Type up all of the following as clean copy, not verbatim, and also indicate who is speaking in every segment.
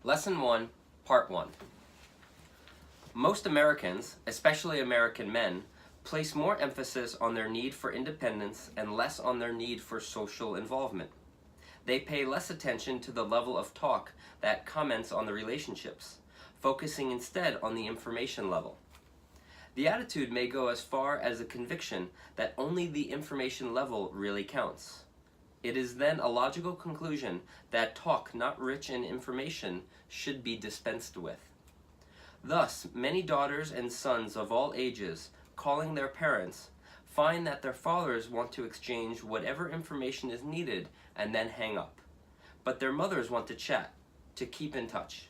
Speaker 1: Lesson 1, Part 1. Most Americans, especially American men, place more emphasis on their need for independence and less on their need for social involvement. They pay less attention to the level of talk that comments on the relationships, focusing instead on the information level. The attitude may go as far as a conviction that only the information level really counts. It is then a logical conclusion that talk not rich in information should be dispensed with. Thus, many daughters and sons of all ages, calling their parents, find that their fathers want to exchange whatever information is needed and then hang up. But their mothers want to chat, to keep in touch.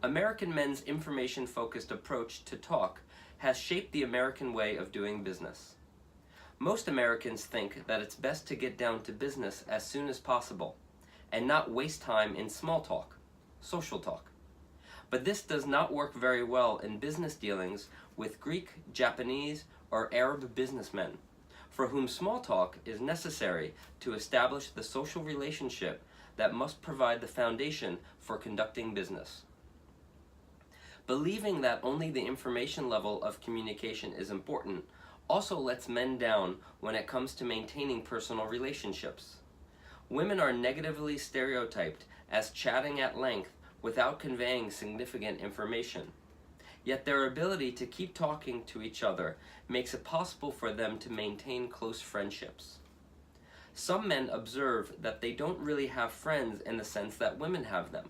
Speaker 1: American men's information-focused approach to talk has shaped the American way of doing business. Most Americans think that it's best to get down to business as soon as possible, and not waste time in small talk, social talk. But this does not work very well in business dealings with Greek, Japanese, or Arab businessmen, for whom small talk is necessary to establish the social relationship that must provide the foundation for conducting business. Believing that only the information level of communication is important also lets men down when it comes to maintaining personal relationships. Women are negatively stereotyped as chatting at length without conveying significant information. Yet their ability to keep talking to each other makes it possible for them to maintain close friendships. Some men observe that they don't really have friends in the sense that women have them.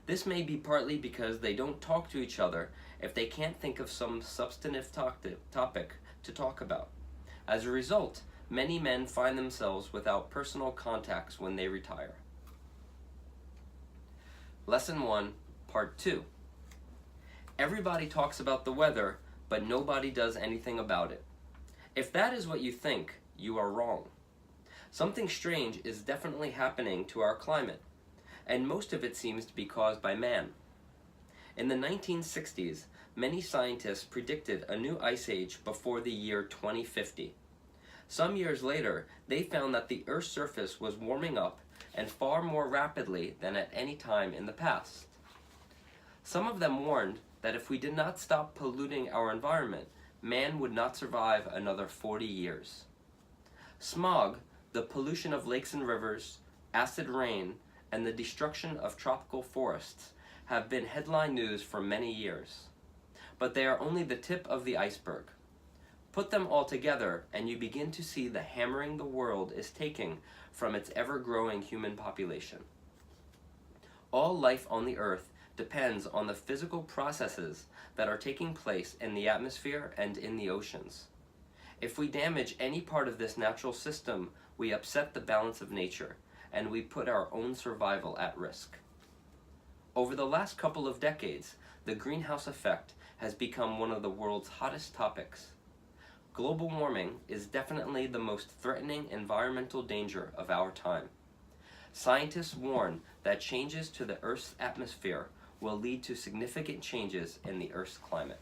Speaker 1: This may be partly because they don't talk to each other if they can't think of some substantive topic to talk about. As a result, many men find themselves without personal contacts when they retire. Lesson 1, Part 2. Everybody talks about the weather, but nobody does anything about it. If that is what you think, you are wrong. Something strange is definitely happening to our climate, and most of it seems to be caused by man. In the 1960s, many scientists predicted a new ice age before the year 2050. Some years later, they found that the Earth's surface was warming up and far more rapidly than at any time in the past. Some of them warned that if we did not stop polluting our environment, man would not survive another 40 years. Smog, the pollution of lakes and rivers, acid rain, and the destruction of tropical forests have been headline news for many years. But they are only the tip of the iceberg. Put them all together and you begin to see the hammering the world is taking from its ever-growing human population. All life on the earth depends on the physical processes that are taking place in the atmosphere and in the oceans. If we damage any part of this natural system, we upset the balance of nature, and we put our own survival at risk. Over the last couple of decades, the greenhouse effect has become one of the world's hottest topics. Global warming is definitely the most threatening environmental danger of our time. Scientists warn that changes to the Earth's atmosphere will lead to significant changes in the Earth's climate.